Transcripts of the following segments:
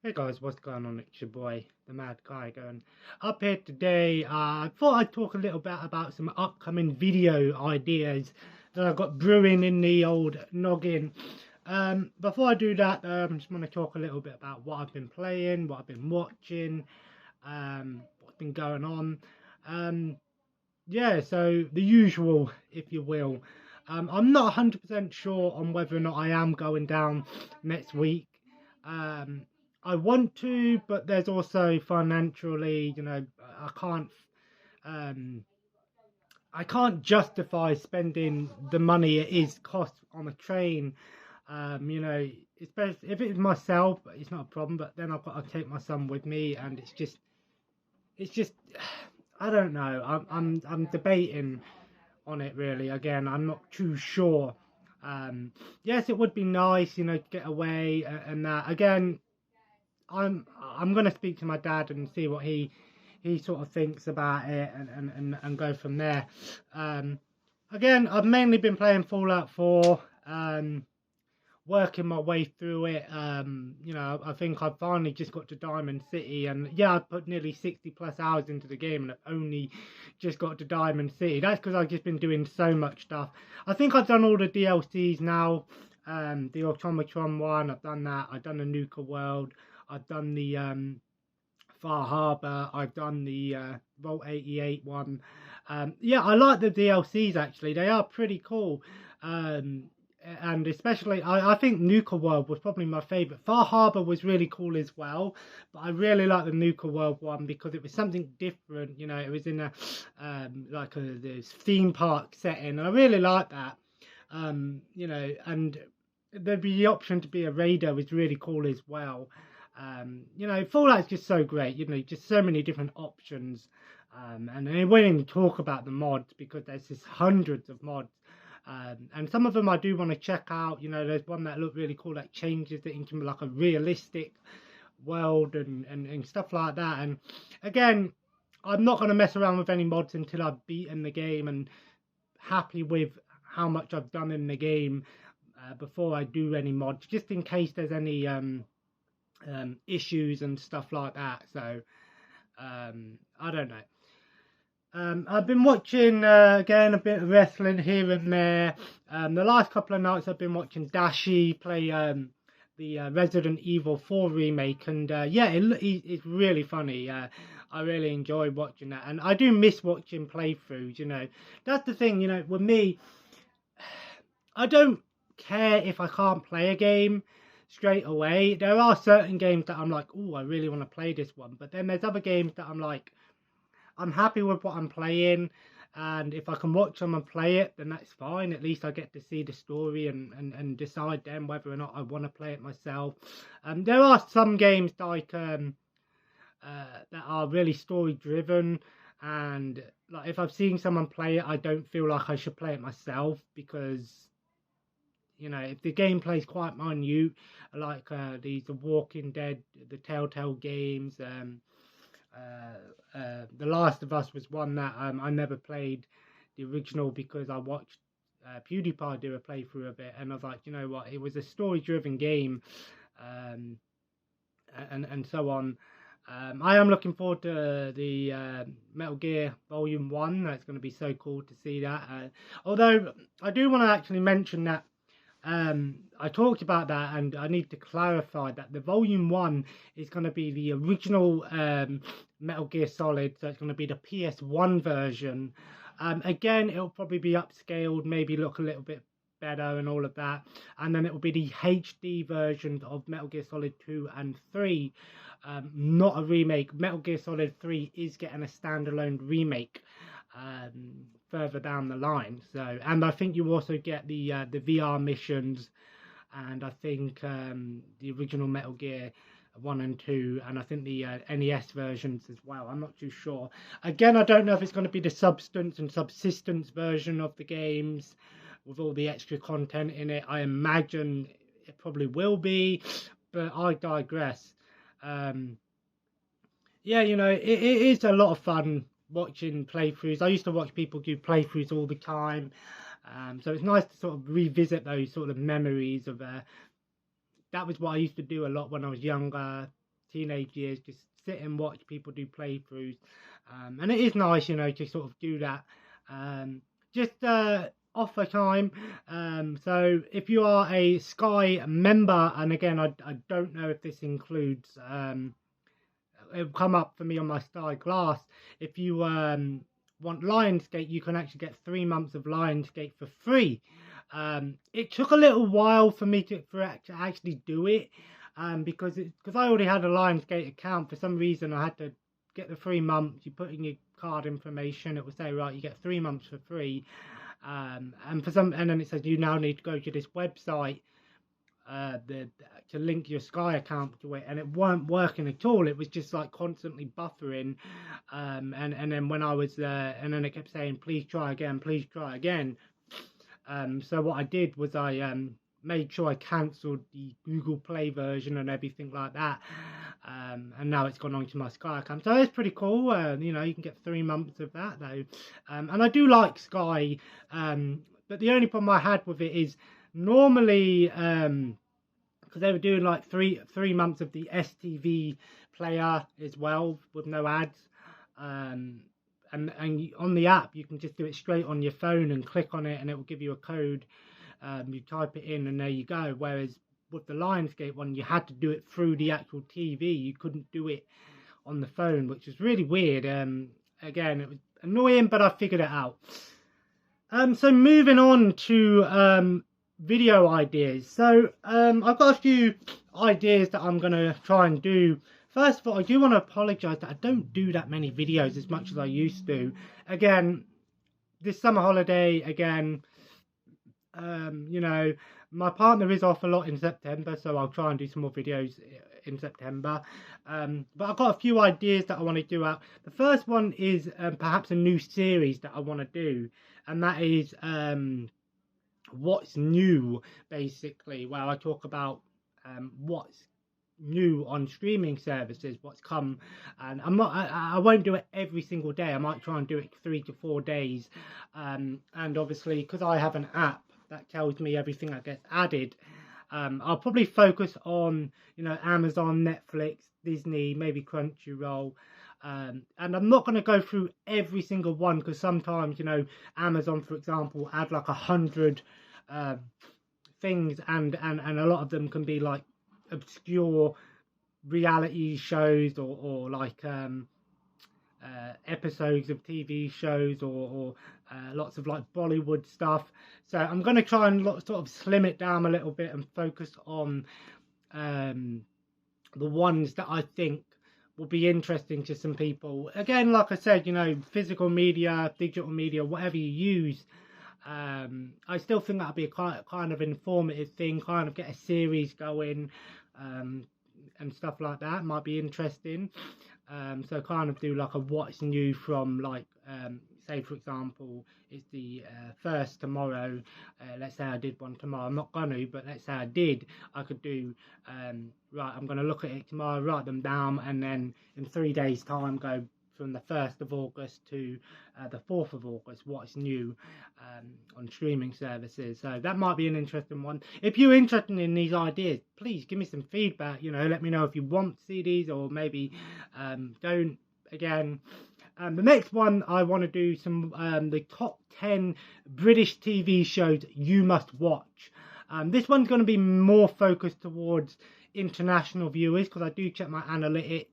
Hey guys, what's going on? It's your boy, the Mad Guy, going up here today. I thought I'd talk a little bit about some upcoming video ideas that I've got brewing in the old noggin. Before I do that, I just want to talk a little bit about what I've been playing, what I've been watching, what's been going on. Um, yeah, so the usual, if you will. I'm not 100% sure on whether or not I am going down next week. Um, I want to, but there's also financially, I can't, um, I can't justify spending the money it is cost on a train. Especially if it's myself, it's not a problem. But then I've got to take my son with me, and it's just, I don't know. I'm debating on it really. Again, I'm not too sure. Yes, it would be nice, to get away and that. Again, I'm gonna speak to my dad and see what he sort of thinks about it and go from there. Um, Again, I've mainly been playing Fallout 4. Working my way through it. I think I've finally just got to Diamond City, and yeah, I put nearly 60 plus hours into the game, and I've only just got to Diamond City. That's because I've just been doing so much stuff. I think I've done all the DLCs now. The Automatron one, I've done that. I've done the Nuka World. I've done the Far Harbor. I've done the Vault 88 one. Yeah, I like the DLCs actually. They are pretty cool. And especially, I think Nuka World was probably my favourite. Far Harbor was really cool as well, but I really like the Nuka World one because it was something different. It was in a like a this theme park setting, and I really like that. And the option to be a raider was really cool as well. Fallout's just so great. Just so many different options. And I won't even talk about the mods because there's just hundreds of mods. And some of them I do want to check out. There's one that looked really cool that changes it into like a realistic world and stuff like that. And again, I'm not going to mess around with any mods until I've beaten the game and happy with how much I've done in the game before I do any mods, just in case there's any issues and stuff like that. So I don't know. I've been watching again a bit of wrestling here and there. The last couple of nights I've been watching Dashi play the Resident Evil 4 remake, and yeah, it's really funny. I really enjoy watching that, and I do miss watching playthroughs. That's the thing. With me, I don't care if I can't play a game straight away. There are certain games that I'm like, oh, I really want to play this one, but then there's other games that I'm like, I'm happy with what I'm playing, and if I can watch them and play it, then that's fine. At least I get to see the story and decide then whether or not I want to play it myself. There are some games like that are really story driven, and like if I've seen someone play it, I don't feel like I should play it myself because if the gameplay is quite minute, like the Walking Dead, the Telltale games. The Last of Us was one that I never played the original because I watched PewDiePie do a playthrough of it, and I was like, you know what, it was a story-driven game, um, and so on. I am looking forward to the Metal Gear Volume 1. That's going to be so cool to see that. Although I do want to actually mention that I talked about that, and I need to clarify that the Volume 1 is going to be the original Metal Gear Solid, so it's going to be the PS1 version. Again, it'll probably be upscaled, maybe look a little bit better and all of that, and then it will be the HD versions of Metal Gear Solid 2 and 3, not a remake. Metal Gear Solid 3 is getting a standalone remake further down the line. So, and I think you also get the VR missions, and I think the original Metal Gear 1 and 2, and I think the NES versions as well. I'm not too sure. Again, I don't know if it's going to be the substance and subsistence version of the games with all the extra content in it. I imagine it probably will be, but I digress. Yeah, it is a lot of fun watching playthroughs. I used to watch people do playthroughs all the time. So it's nice to sort of revisit those sort of memories of that was what I used to do a lot when I was younger. teenage years, just sit and watch people do playthroughs. And it is nice, you know, to sort of do that. Just offer time. So if you are a Sky member, and again, I don't know if this includes, it'll come up for me on my Sky Glass. If you want Lionsgate, you can actually get 3 months of Lionsgate for free. It took a little while for me to actually do it, because I already had a Lionsgate account. For some reason, I had to get the 3 months. You put in your card information, it will say, right, you get 3 months for free. And then it says you now need to go to this website to link your Sky account to it, and it weren't working at all. It was just like constantly buffering, and then when I was there, and then it kept saying, please try again, please try again. So what I did was I made sure I cancelled the Google Play version and everything like that, and now it's gone on to my Sky account. So it's pretty cool. You know, you can get 3 months of that though, and I do like Sky, but the only problem I had with it is normally, because they were doing like three months of the STV player as well with no ads, and on the app you can just do it straight on your phone and click on it and it will give you a code. You type it in and there you go. Whereas with the Lionsgate one, you had to do it through the actual TV. You couldn't do it on the phone, which was really weird. Again, it was annoying, but I figured it out. So moving on to video ideas. So I've got a few ideas that I'm going to try and do. First of all, I do want to apologise that I don't do that many videos as much as I used to. Again, this summer holiday, again, you know, my partner is off a lot in September, so I'll try and do some more videos in September. But I've got a few ideas that I want to do out. The first one is perhaps a new series that I want to do, and that is what's new, basically, where I talk about what's new on streaming services, what's come. And I won't do it every single day. I might try and do it 3 to 4 days, and obviously because I have an app that tells me everything that gets added, I'll probably focus on, you know, Amazon, Netflix, Disney, maybe Crunchyroll. And I'm not going to go through every single one, because sometimes, you know, Amazon, for example, add like 100 things, and a lot of them can be like obscure reality shows or like episodes of TV shows, or lots of like Bollywood stuff. So I'm going to try and sort of slim it down a little bit and focus on the ones that I think will be interesting to some people. Again, like I said, you know, physical media, digital media, whatever you use, I still think that'll be a kind of informative thing, kind of get a series going, and stuff like that might be interesting. So kind of do like a what's new from, like, say for example, it's the first tomorrow. Let's say I did one tomorrow. I'm not gonna, but let's say I did. I could do right, I'm gonna look at it tomorrow, write them down, and then in 3 days time go from the 1st of August to the 4th of August, what's new on streaming services. So that might be an interesting one. If you're interested in these ideas, please give me some feedback. You know, let me know if you want to see these, or maybe don't. Again, the next one I want to do some the top 10 British TV shows you must watch. This one's going to be more focused towards international viewers, because I do check my analytics.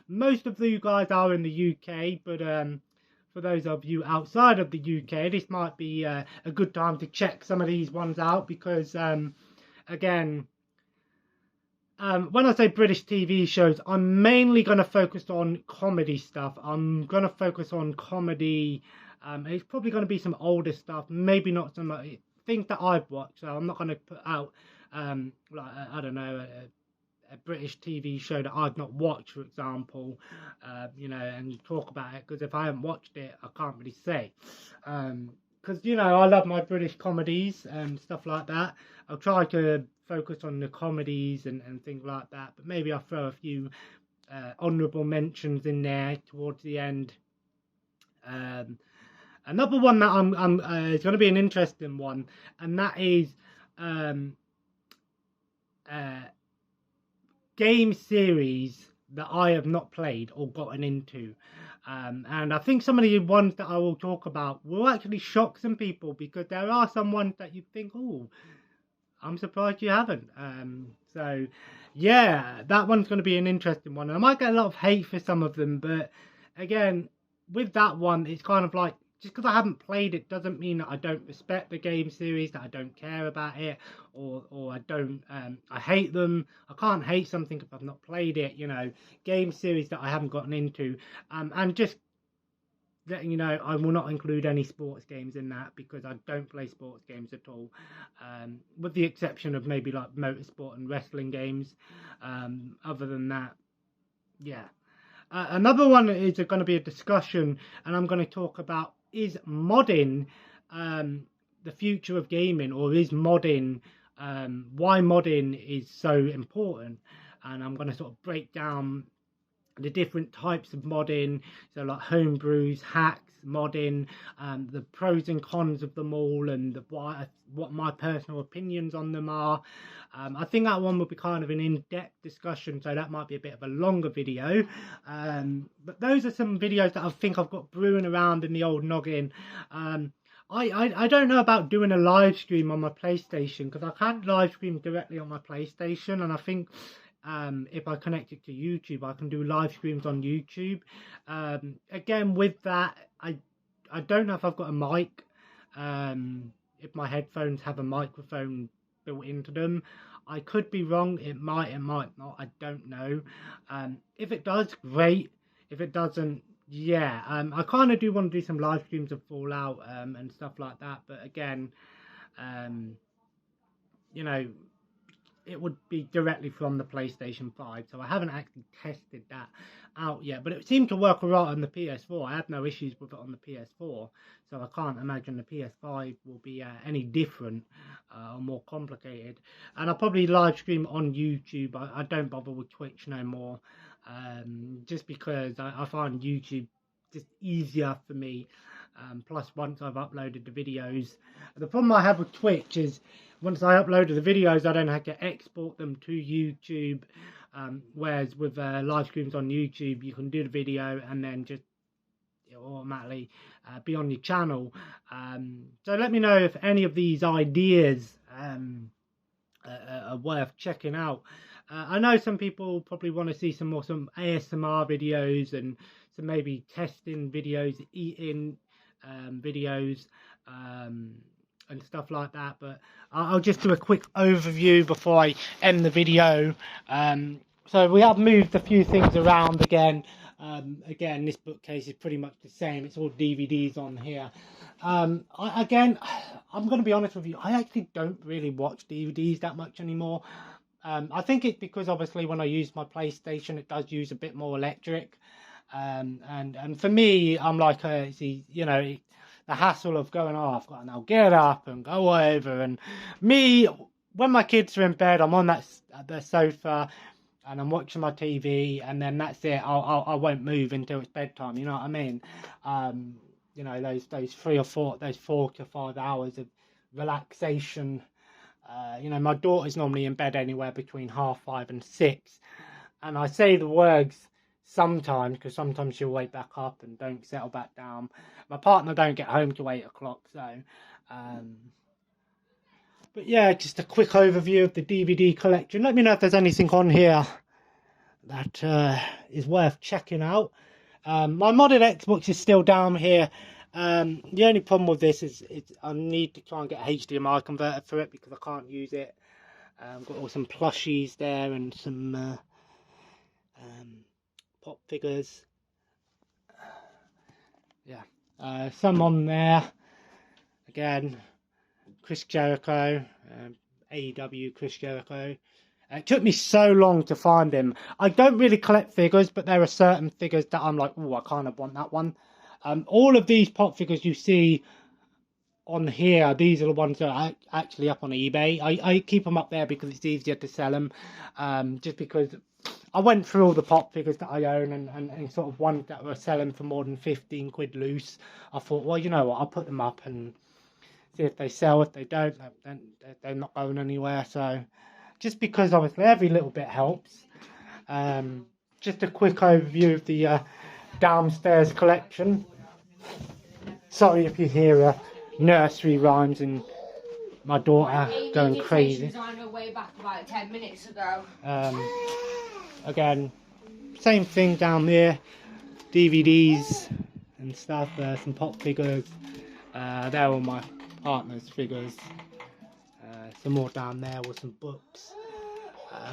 Most of you guys are in the UK, but for those of you outside of the UK, this might be a good time to check some of these ones out, because again, when I say British TV shows, I'm mainly going to focus on comedy stuff. I'm going to focus on comedy. It's probably going to be some older stuff, maybe not some things that I've watched. So I'm not going to put out like I don't know, a British TV show that I've not watched, for example, you know, and talk about it, because if I haven't watched it, I can't really say. Because, you know, I love my British comedies and stuff like that. I'll try to focus on the comedies and things like that, but maybe I'll throw a few honourable mentions in there towards the end. Another one that is going to be an interesting one, and that is game series that I have not played or gotten into. And I think some of the ones that I will talk about will actually shock some people, because there are some ones that you think, oh, I'm surprised you haven't. So yeah, that one's going to be an interesting one. And I might get a lot of hate for some of them, but again, with that one, it's kind of like, just because I haven't played it doesn't mean that I don't respect the game series, that I don't care about it, or I don't, I hate them. I can't hate something if I've not played it, you know, game series that I haven't gotten into. And just letting you know, I will not include any sports games in that, because I don't play sports games at all, with the exception of maybe like motorsport and wrestling games. Other than that, yeah. Another one is going to be a discussion, and I'm going to talk about, is modding the future of gaming, or is modding, why modding is so important. And I'm going to sort of break down the different types of modding, so like homebrews, hacks, modding, the pros and cons of them all, and what my personal opinions on them are. I think that one will be kind of an in-depth discussion, so that might be a bit of a longer video. But those are some videos that I think I've got brewing around in the old noggin. I don't know about doing a live stream on my PlayStation, because I can't live stream directly on my PlayStation, and I think if I connect it to YouTube, I can do live streams on YouTube. Again, with that, I don't know if I've got a mic, if my headphones have a microphone built into them. I could be wrong, it might not, I don't know. If it does, great. If it doesn't, yeah, I kind of do want to do some live streams of Fallout and stuff like that, but again, you know, it would be directly from the PlayStation 5, so I haven't actually tested that out yet, but it seemed to work alright on the PS4. I had no issues with it on the PS4, so I can't imagine the PS5 will be any different or more complicated. And I'll probably live stream on YouTube. I don't bother with Twitch no more, just because I find YouTube just easier for me. Plus, once I've uploaded the videos, the problem I have with Twitch is, once I uploaded the videos, I don't have to export them to YouTube. Whereas with live streams on YouTube, you can do the video and then just automatically be on your channel. So let me know if any of these ideas are worth checking out. I know some people probably want to see some ASMR videos, and some maybe testing videos, eating videos, and stuff like that, but I'll just do a quick overview before I end the video. So we have moved a few things around again. Again, this bookcase is pretty much the same. It's all DVDs on here. I'm going to be honest with you, I actually don't really watch DVDs that much anymore. I think it's because obviously when I use my PlayStation, it does use a bit more electric. And for me, I'm like, you know, the hassle of going, oh, I've got to now get up and go over. And me, when my kids are in bed, I'm on the sofa and I'm watching my TV, and then that's it. I won't move until it's bedtime. You know what I mean? You know, those 4 to 5 hours of relaxation. You know, my daughter's normally in bed anywhere between 5:30 and 6, and I say the words sometimes, because sometimes she'll wake back up and don't settle back down. My partner don't get home till 8 o'clock, so but yeah, just a quick overview of the DVD collection. Let me know if there's anything on here that is worth checking out. My modded Xbox is still down here. The only problem with this is I need to try and get a HDMI converter for it, because I can't use it. I've got all some plushies there and some pop figures. Yeah, some on there. Again, Chris Jericho, AEW Chris Jericho. It took me so long to find him. I don't really collect figures, but there are certain figures that I'm like, oh, I kind of want that one. All of these pop figures you see on here, these are the ones that are actually up on eBay. I keep them up there because it's easier to sell them. Just because I went through all the pop figures that I own, and sort of ones that were selling for more than 15 quid loose. I thought, well, you know what, I'll put them up and see if they sell. If they don't, then they're not going anywhere. So just because obviously every little bit helps. just a quick overview of the downstairs collection. Sorry if you hear nursery rhymes and my daughter going crazy. I know way back about 10 minutes ago. Again, same thing down there. DVDs and stuff, some pop figures. They're all my partner's figures. Some more down there with some books.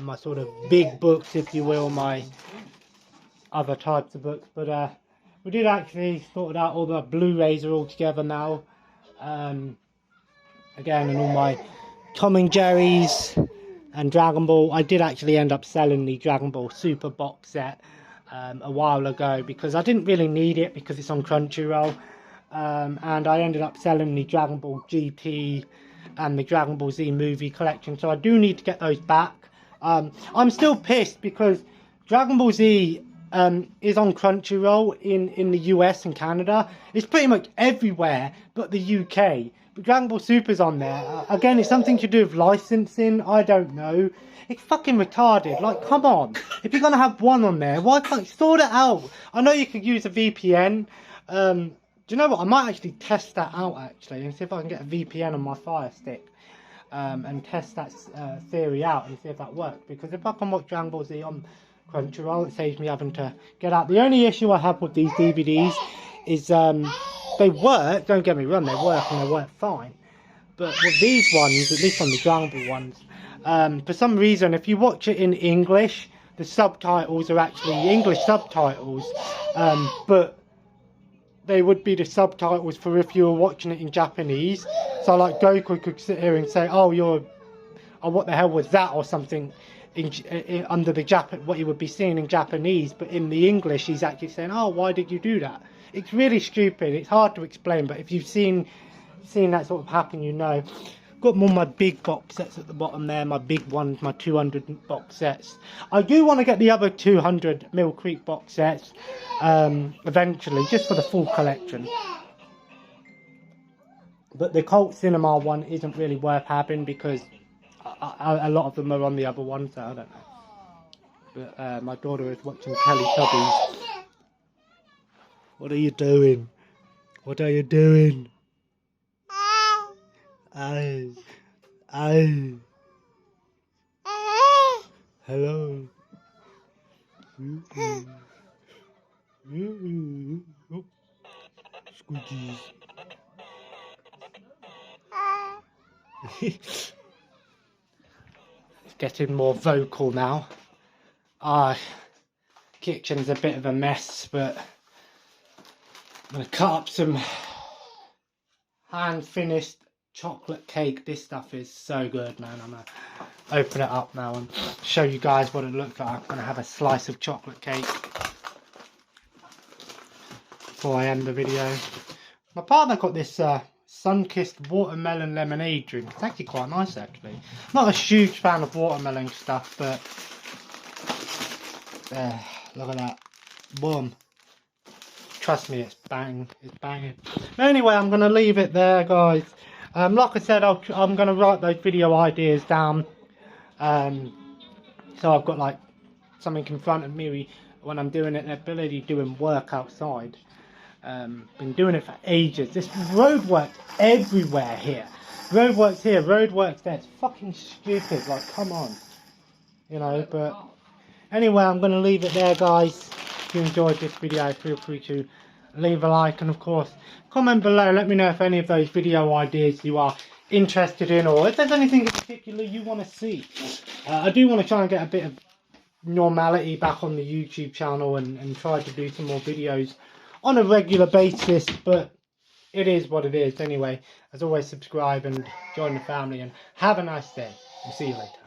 My sort of big books, if you will, my other types of books. But we did actually sort out all the Blu-rays are all together now. Again, and all my Tom and Jerry's and Dragon Ball. I did actually end up selling the Dragon Ball Super box set a while ago because I didn't really need it because it's on Crunchyroll. And I ended up selling the Dragon Ball GT and the Dragon Ball Z movie collection, so I do need to get those back. I'm still pissed because Dragon Ball Z is on Crunchyroll in the US and Canada. It's pretty much everywhere but the UK. But Dragon Ball Super's on there. Again, it's something to do with licensing, I don't know. It's fucking retarded. Like, come on. If you're gonna have one on there, why can't you sort it out? I know you could use a VPN. Do you know what? I might actually test that out actually and see if I can get a VPN on my Fire Stick and test that theory out and see if that works. Because if I can watch Dragon Ball Z on Crunchyroll, it saves me having to get out. The only issue I have with these DVDs is they work. Don't get me wrong, they work and they work fine. But with these ones, at least on the Dragon Ball ones, for some reason, if you watch it in English, the subtitles are actually English subtitles, but they would be the subtitles for if you were watching it in Japanese. So like Goku could sit here and say, oh what the hell was that, or something under the what you would be seeing in Japanese, but in the English he's actually saying, oh, why did you do that? It's really stupid. It's hard to explain, but if you've seen that sort of happen, you know. Got more my big box sets at the bottom there, my big ones, my 200 box sets. I do want to get the other 200 Mill Creek box sets eventually, just for the full collection. But the Cult Cinema one isn't really worth having because a lot of them are on the other one, so I don't know. But my daughter is watching Teletubbies. What are you doing? What are you doing? Hello. Squeakies. It's getting more vocal now. Kitchen's a bit of a mess, but I'm gonna cut up some hand finished chocolate cake. This stuff is so good, man. I'm gonna open it up now and show you guys what it looks like. I'm gonna have a slice of chocolate cake before I end the video. My partner got this sun-kissed watermelon lemonade drink. It's actually quite nice, actually. Not a huge fan of watermelon stuff, but look at that. Boom. Trust me, it's bang. It's banging. Anyway, I'm gonna leave it there, guys. Like I said, I'm going to write those video ideas down, so I've got like something in front of me when I'm doing it, an ability doing work outside. Been doing it for ages. This roadwork everywhere here. Roadworks here, roadworks there. It's fucking stupid, like come on. You know, but anyway, I'm going to leave it there, guys. If you enjoyed this video, feel free to leave a like, and of course comment below. Let me know if any of those video ideas you are interested in, or if there's anything in particular you want to see. I do want to try and get a bit of normality back on the YouTube channel and try to do some more videos on a regular basis, but it is what it is. Anyway, as always, subscribe and join the family, and have a nice day. We'll see you later.